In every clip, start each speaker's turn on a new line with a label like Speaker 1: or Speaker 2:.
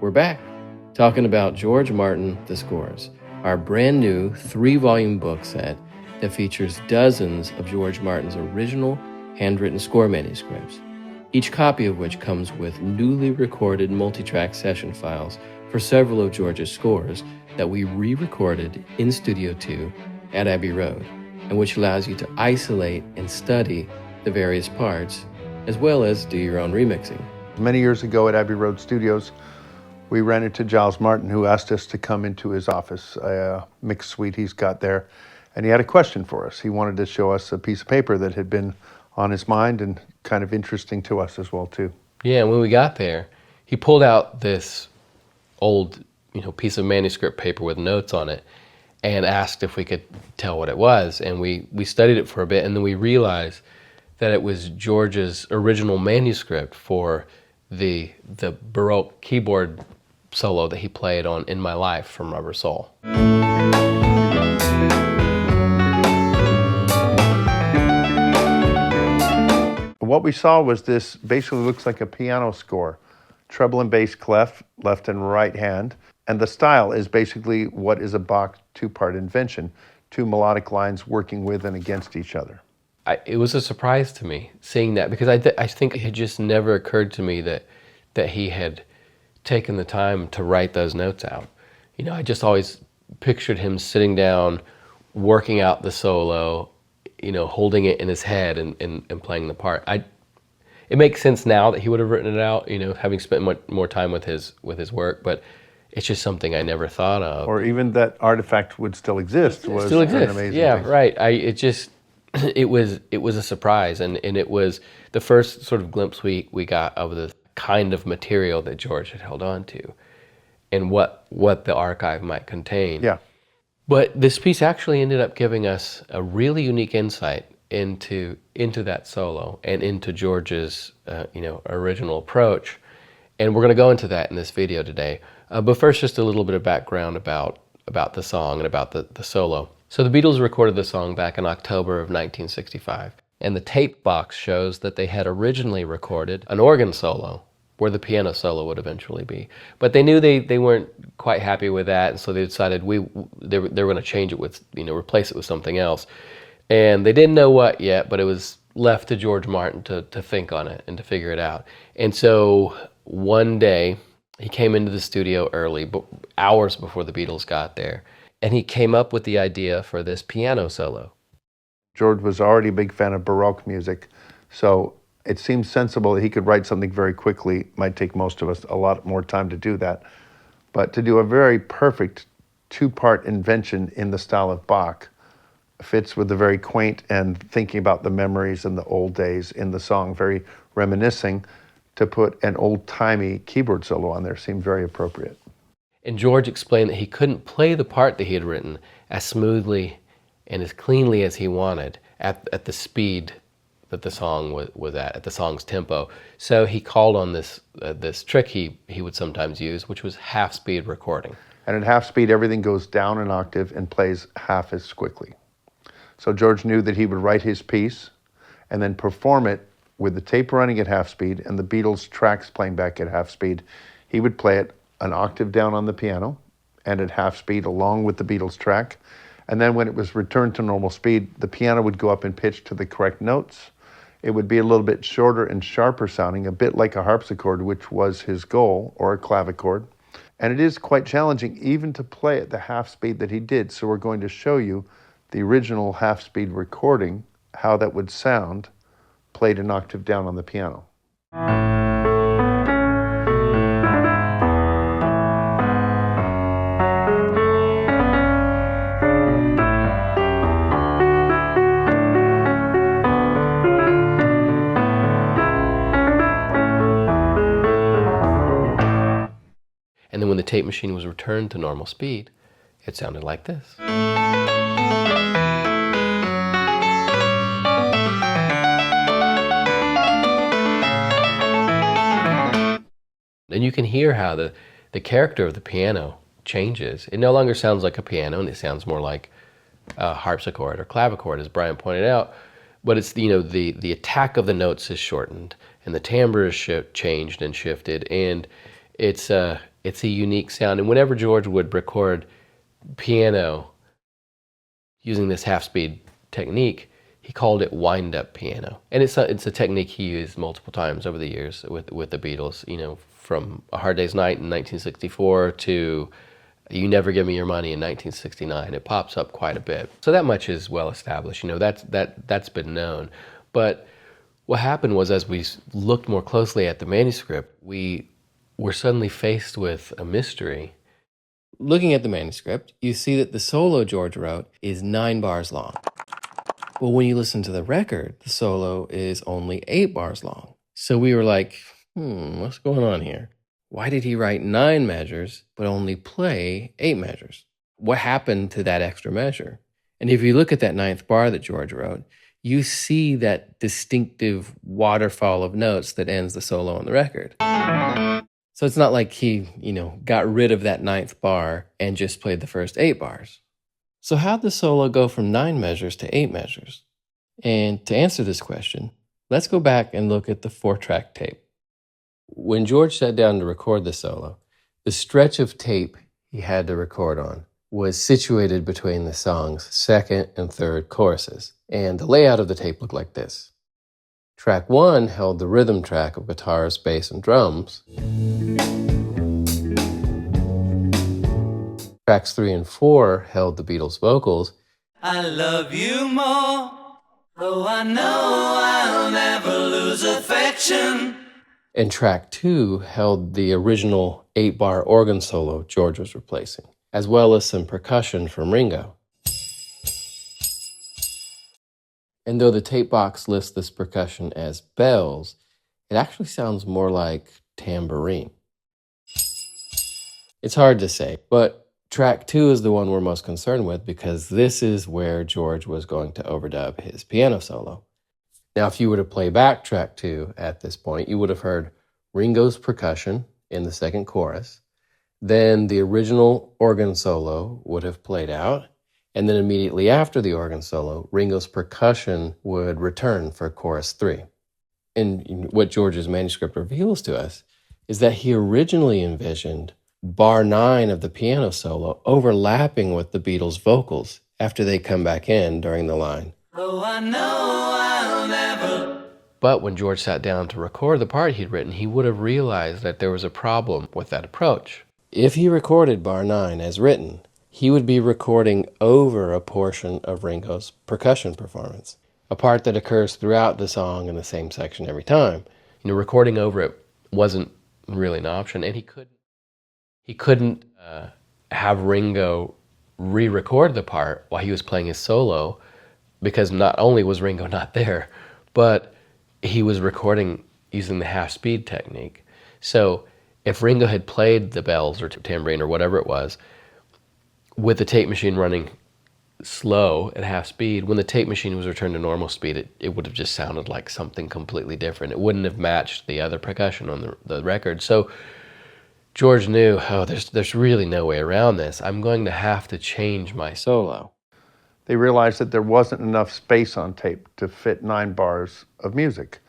Speaker 1: We're back, talking about George Martin, The Scores, our brand new 3-volume book set that features dozens of George Martin's original handwritten score manuscripts, each copy of which comes with newly recorded multi-track session files for several of George's scores that we re-recorded in Studio 2 at Abbey Road, and which allows you to isolate and study the various parts, as well as do your own remixing.
Speaker 2: Many years ago at Abbey Road Studios, we ran into Giles Martin, who asked us to come into his office, a mix suite he's got there, and he had a question for us. He wanted to show us a piece of paper that had been on his mind and kind of interesting to us as well, too.
Speaker 1: Yeah, and when we got there, he pulled out this old, piece of manuscript paper with notes on it and asked if we could tell what it was. And we studied it for a bit, and then we realized that it was George's original manuscript for the Baroque keyboard solo that he played on In My Life from Rubber Soul.
Speaker 2: What we saw was this basically looks like a piano score, treble and bass clef, left and right hand, and the style is basically what is a Bach two-part invention, two melodic lines working with and against each other.
Speaker 1: It was a surprise to me seeing that, because I think it had just never occurred to me that he had taken the time to write those notes out. I just always pictured him sitting down, working out the solo, holding it in his head and playing the part. It makes sense now that he would have written it out, having spent more time with his work, but it's just something I never thought of.
Speaker 2: Or even that artifact would still exist was
Speaker 1: still exists.
Speaker 2: An amazing
Speaker 1: Yeah,
Speaker 2: thing.
Speaker 1: right. It was a surprise, and it was the first sort of glimpse we got of the kind of material that George had held on to and what the archive might contain.
Speaker 2: Yeah.
Speaker 1: But this piece actually ended up giving us a really unique insight into that solo and into George's original approach. And we're going to go into that in this video today. But first, just a little bit of background about the song and about the solo. So the Beatles recorded the song back in October of 1965. And the tape box shows that they had originally recorded an organ solo where the piano solo would eventually be. But they knew they weren't quite happy with that, and so they decided they were going to change it with, replace it with something else. And they didn't know what yet, but it was left to George Martin to think on it and to figure it out. And so one day, he came into the studio early, hours before the Beatles got there, and he came up with the idea for this piano solo.
Speaker 2: George was already a big fan of Baroque music, so it seemed sensible that he could write something very quickly. It might take most of us a lot more time to do that. But to do a very perfect two-part invention in the style of Bach fits with the very quaint and thinking about the memories and the old days in the song, very reminiscing. To put an old-timey keyboard solo on there seemed very appropriate.
Speaker 1: And George explained that he couldn't play the part that he had written as smoothly and as cleanly as he wanted at the speed that the song was at the song's tempo. So he called on this trick he would sometimes use, which was half-speed recording.
Speaker 2: And at half speed, everything goes down an octave and plays half as quickly. So George knew that he would write his piece and then perform it with the tape running at half speed and the Beatles tracks playing back at half speed. He would play it an octave down on the piano and at half speed along with the Beatles track. And then when it was returned to normal speed, the piano would go up in pitch to the correct notes. It would be a little bit shorter and sharper sounding, a bit like a harpsichord, which was his goal, or a clavichord. And it is quite challenging even to play at the half speed that he did. So we're going to show you the original half speed recording, how that would sound played an octave down on the piano.
Speaker 1: And then when the tape machine was returned to normal speed, it sounded like this. And you can hear how the character of the piano changes. It no longer sounds like a piano, and it sounds more like a harpsichord or clavichord, as Brian pointed out. But it's, the attack of the notes is shortened, and the timbre is changed and shifted, and it's It's a unique sound. And whenever George would record piano using this half-speed technique, he called it wind-up piano. And it's a technique he used multiple times over the years with the Beatles, from A Hard Day's Night in 1964 to You Never Give Me Your Money in 1969. It pops up quite a bit. So that much is well established. That's been known. But what happened was, as we looked more closely at the manuscript, we were suddenly faced with a mystery. Looking at the manuscript, you see that the solo George wrote is 9 bars long. Well, when you listen to the record, the solo is only 8 bars long. So we were like, what's going on here? Why did he write 9 measures but only play 8 measures? What happened to that extra measure? And if you look at that 9th bar that George wrote, you see that distinctive waterfall of notes that ends the solo on the record. So it's not like he, got rid of that 9th bar and just played the first 8 bars. So how'd the solo go from 9 measures to 8 measures? And to answer this question, let's go back and look at the 4-track tape. When George sat down to record the solo, the stretch of tape he had to record on was situated between the song's second and third choruses, and the layout of the tape looked like this. Track 1 held the rhythm track of guitars, bass, and drums. Tracks 3 and 4 held the Beatles' vocals.
Speaker 3: I love you more, though I know I'll never lose affection.
Speaker 1: And track 2 held the original 8-bar organ solo George was replacing, as well as some percussion from Ringo. And though the tape box lists this percussion as bells, it actually sounds more like tambourine. It's hard to say, but track 2 is the one we're most concerned with because this is where George was going to overdub his piano solo. Now, if you were to play back track 2 at this point, you would have heard Ringo's percussion in the second chorus, then the original organ solo would have played out, and then immediately after the organ solo, Ringo's percussion would return for chorus 3. And what George's manuscript reveals to us is that he originally envisioned bar 9 of the piano solo overlapping with the Beatles' vocals after they come back in during the line.
Speaker 3: Oh, I know I'll never.
Speaker 1: But when George sat down to record the part he'd written, he would have realized that there was a problem with that approach. If he recorded bar 9 as written, he would be recording over a portion of Ringo's percussion performance, a part that occurs throughout the song in the same section every time. Recording over it wasn't really an option, and he couldn't have Ringo re-record the part while he was playing his solo, because not only was Ringo not there, but he was recording using the half-speed technique. So if Ringo had played the bells or tambourine or whatever it was, with the tape machine running slow at half speed, when the tape machine was returned to normal speed, it would have just sounded like something completely different. It wouldn't have matched the other percussion on the record. So George knew, there's really no way around this. I'm going to have to change my solo.
Speaker 2: They realized that there wasn't enough space on tape to fit 9 bars of music.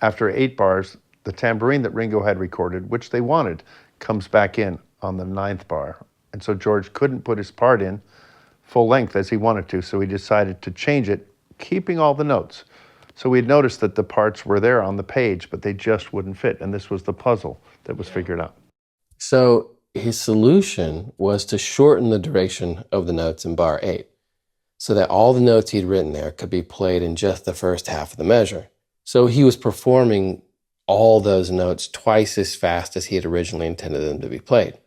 Speaker 2: After 8 bars, the tambourine that Ringo had recorded, which they wanted, comes back in on the 9th bar. And so George couldn't put his part in full length as he wanted to, so he decided to change it, keeping all the notes. So we'd noticed that the parts were there on the page, but they just wouldn't fit, and this was the puzzle that was figured out.
Speaker 1: So his solution was to shorten the duration of the notes in bar 8, so that all the notes he'd written there could be played in just the first half of the measure. So he was performing all those notes twice as fast as he had originally intended them to be played.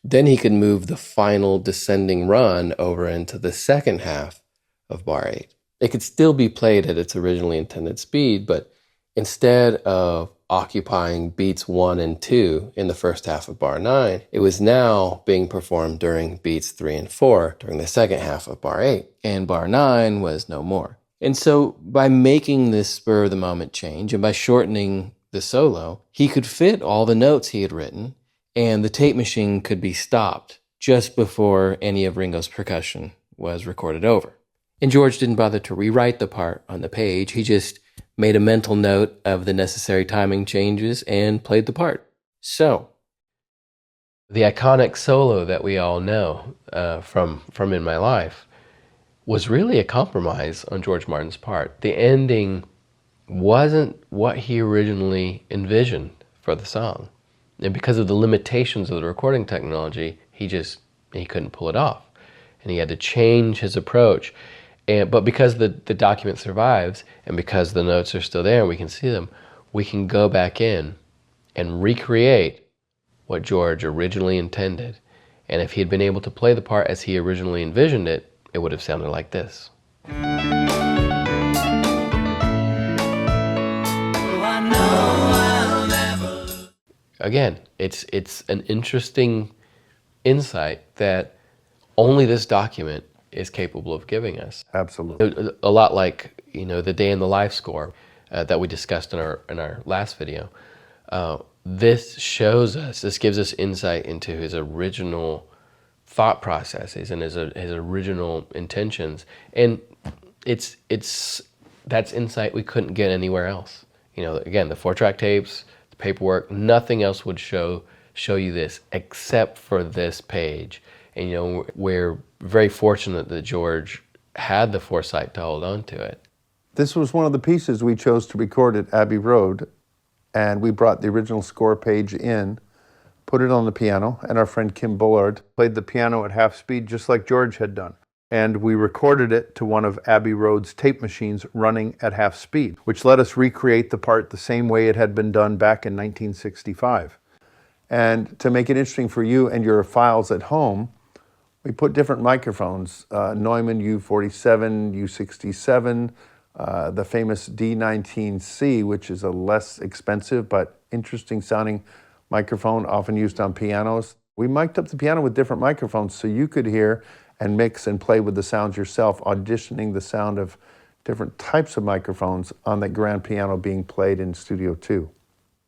Speaker 1: Then he could move the final descending run over into the second half of bar 8. It could still be played at its originally intended speed, but instead of occupying beats 1 and 2 in the first half of bar 9, it was now being performed during beats 3 and 4 during the second half of bar 8, and bar 9 was no more. And so by making this spur-of-the-moment change and by shortening the solo, he could fit all the notes he had written, and the tape machine could be stopped just before any of Ringo's percussion was recorded over. And George didn't bother to rewrite the part on the page. He just made a mental note of the necessary timing changes and played the part. So The iconic solo that we all know from In My Life was really a compromise on George Martin's part. The ending wasn't what he originally envisioned for the song. And because of the limitations of the recording technology, he couldn't pull it off. And he had to change his approach. But because the document survives, and because the notes are still there and we can see them, we can go back in and recreate what George originally intended. And if he had been able to play the part as he originally envisioned it, it would have sounded like this.
Speaker 3: Oh, I know I'll never lose.
Speaker 1: Again, it's an interesting insight that only this document is capable of giving us.
Speaker 2: Absolutely.
Speaker 1: A lot like, the Day in the Life score that we discussed in our last video. This gives us insight into his original thought processes and his original intentions, and that's insight we couldn't get anywhere else. Again, the 4-track tapes, the paperwork, nothing else would show you this except for this page. And we're very fortunate that George had the foresight to hold on to it.
Speaker 2: This was one of the pieces we chose to record at Abbey Road, and we brought the original score page in, put it on the piano, and our friend Kim Bullard played the piano at half speed just like George had done. And we recorded it to one of Abbey Road's tape machines running at half speed, which let us recreate the part the same way it had been done back in 1965. And to make it interesting for you and your files at home, we put different microphones, Neumann U47, U67, the famous D19C, which is a less expensive but interesting sounding microphone often used on pianos. We mic'd up the piano with different microphones so you could hear and mix and play with the sounds yourself, auditioning the sound of different types of microphones on the grand piano being played in Studio 2.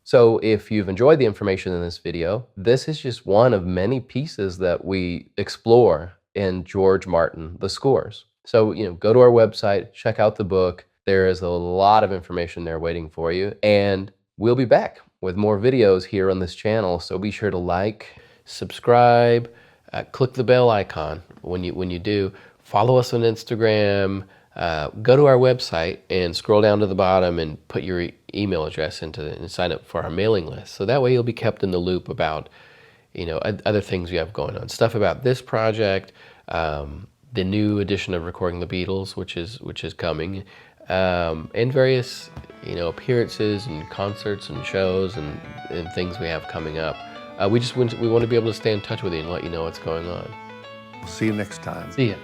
Speaker 1: So if you've enjoyed the information in this video, this is just one of many pieces that we explore in George Martin, the scores. So, go to our website, check out the book. There is a lot of information there waiting for you. And we'll be back with more videos here on this channel. So be sure to like, subscribe, click the bell icon when you do. Follow us on Instagram. Go to our website and scroll down to the bottom and put your email address and sign up for our mailing list. So that way you'll be kept in the loop about, other things we have going on. Stuff about this project, the new edition of Recording the Beatles, which is coming, and various, appearances and concerts and shows and things we have coming up. We want to be able to stay in touch with you and let you know what's going on.
Speaker 2: See you next time.
Speaker 1: See ya.